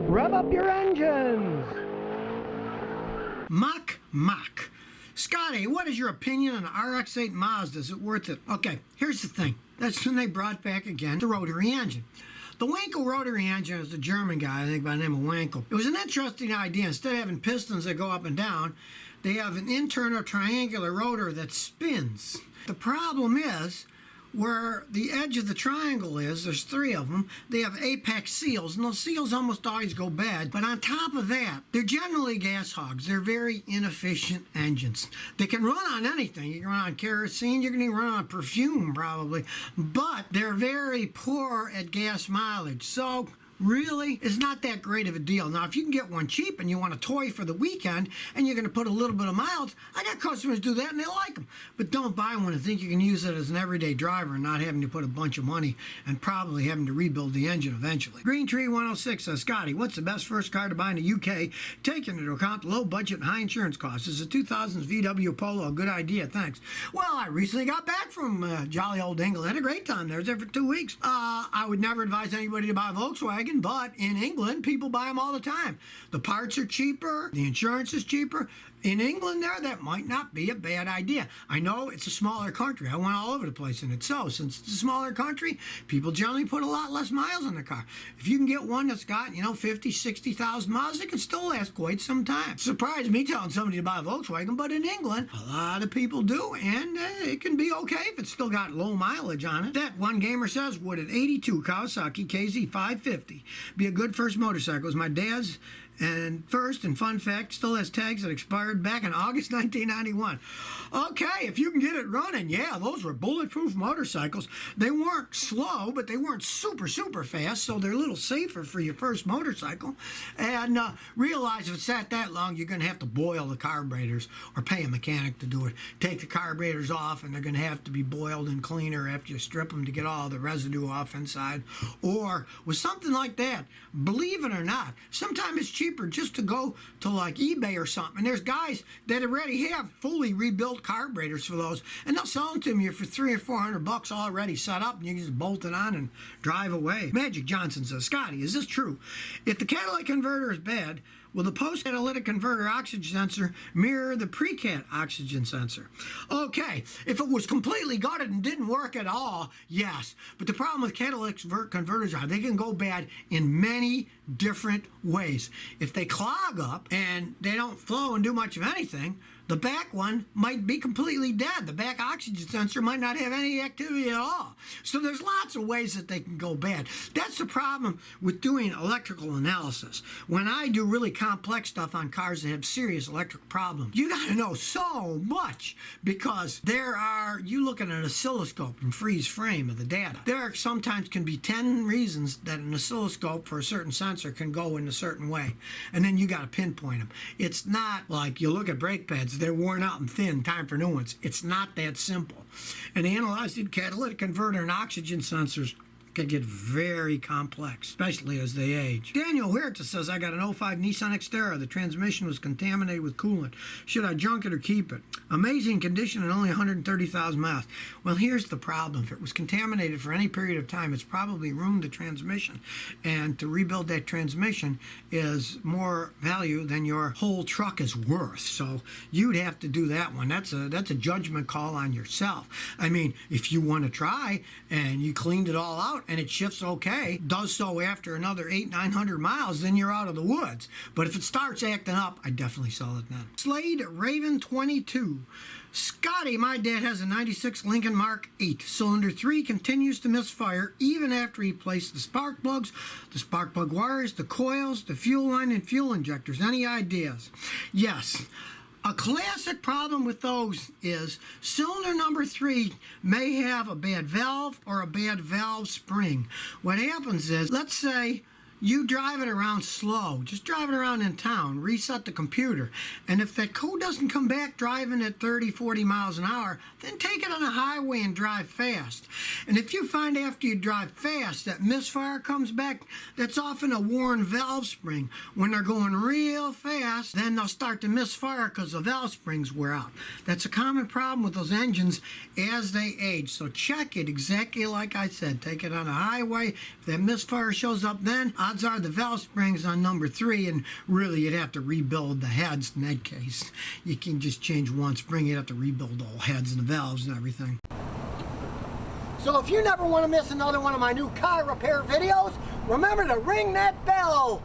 Rev up your engines! Mock. Scotty, what is your opinion on the RX-8 Mazda? Is it worth it? Okay, here's the thing. That's when they brought back again the rotary engine. The Wankel rotary engine is a German guy, I think by the name of Wankel. It was an interesting idea. Instead of having pistons that go up and down, they have an internal triangular rotor that spins. The problem is, where the edge of the triangle is, there's three of them, they have apex seals, and those seals almost always go bad. But on top of that, they're generally gas hogs. They're very inefficient engines. They can run on anything. You can run on kerosene, you can even run on perfume probably, but they're very poor at gas mileage. So really, it's not that great of a deal. Now, if you can get one cheap and you want a toy for the weekend and you're going to put a little bit of miles, I got customers do that and they like them. But don't buy one and think you can use it as an everyday driver and not having to put a bunch of money and probably having to rebuild the engine eventually. Green Tree 106 says, Scotty, what's the best first car to buy in the UK, taking into account the low budget and high insurance costs? Is the 2000s VW Polo a good idea? Thanks. Well, I recently got back from jolly old England. Had a great time there. I was there for 2 weeks. I would never advise anybody to buy a Volkswagen, but in England, people buy them all the time. The parts are cheaper, the insurance is cheaper. In England there, that might not be a bad idea. I know it's a smaller country. I went all over the place in it. So, since it's a smaller country, people generally put a lot less miles on the car. If you can get one that's got, 50, 60,000 miles, it can still last quite some time. Surprised me telling somebody to buy a Volkswagen, but in England, a lot of people do, and it can be okay if it's still got low mileage on it. That one gamer says, would an 82 Kawasaki KZ550 be a good first motorcycle? It was my dad's. And first, and fun fact, still has tags that expired back in August 1991. Okay, if you can get it running, yeah, those were bulletproof motorcycles. They weren't slow, but they weren't super fast, so they're a little safer for your first motorcycle. And realize if it's sat that long, you're going to have to boil the carburetors or pay a mechanic to do it. Take the carburetors off, and they're going to have to be boiled and cleaner after you strip them to get all the residue off inside. Or with something like that, believe it or not, sometimes it's cheaper just to go to like eBay or something. And there's guys that already have fully rebuilt carburetors for those, and they'll sell them to you for $300 or $400 already set up, and you can just bolt it on and drive away. Magic Johnson says, Scotty, is this true? If the catalytic converter is bad, will the post-catalytic converter oxygen sensor mirror the pre-cat oxygen sensor? Okay, if it was completely gutted and didn't work at all, yes. But the problem with catalytic converters are they can go bad in many different ways. If they clog up and they don't flow and do much of anything, the back one might be completely dead. The back oxygen sensor might not have any activity at all. So there's lots of ways that they can go bad. That's the problem with doing electrical analysis. When I do really complex stuff on cars that have serious electric problems, you got to know so much, because you look at an oscilloscope and freeze frame of the data. There sometimes can be 10 reasons that an oscilloscope for a certain sensor can go in a certain way. And then you got to pinpoint them. It's not like you look at brake pads, they're worn out and thin, time for new ones. It's not that simple. And analyzing catalytic converter and oxygen sensors can get very complex, especially as they age. Daniel Huerta says, I got an '05 Nissan Xterra. The transmission was contaminated with coolant. Should I junk it or keep it? Amazing condition and only 130,000 miles. Well, here's the problem. If it was contaminated for any period of time, it's probably ruined the transmission. And to rebuild that transmission is more value than your whole truck is worth. So you'd have to do that one. That's a judgment call on yourself. I mean, if you want to try and you cleaned it all out and it shifts okay, does so after another 800-900 miles, then you're out of the woods. But if it starts acting up, I definitely sell it then. Slade Raven 22. Scotty, my dad has a 96 Lincoln Mark 8. Cylinder 3 continues to misfire even after he placed the spark plugs, the spark plug wires, the coils, the fuel line, and fuel injectors. Any ideas? Yes. A classic problem with those is cylinder number 3 may have a bad valve or a bad valve spring. What happens is, let's say you drive it around slow, just drive it around in town, reset the computer, and if that code doesn't come back driving at 30, 40 miles an hour, then take it on a highway and drive fast. And if you find after you drive fast that misfire comes back, that's often a worn valve spring. When they're going real fast, then they'll start to misfire because the valve springs wear out. That's a common problem with those engines as they age. So check it exactly like I said. Take it on a highway. If that misfire shows up then, odds are the valve spring's on number 3, and really you'd have to rebuild the heads in that case. You can just change one spring, you'd have to rebuild all heads and the valves and everything. So if you never want to miss another one of my new car repair videos, remember to ring that bell.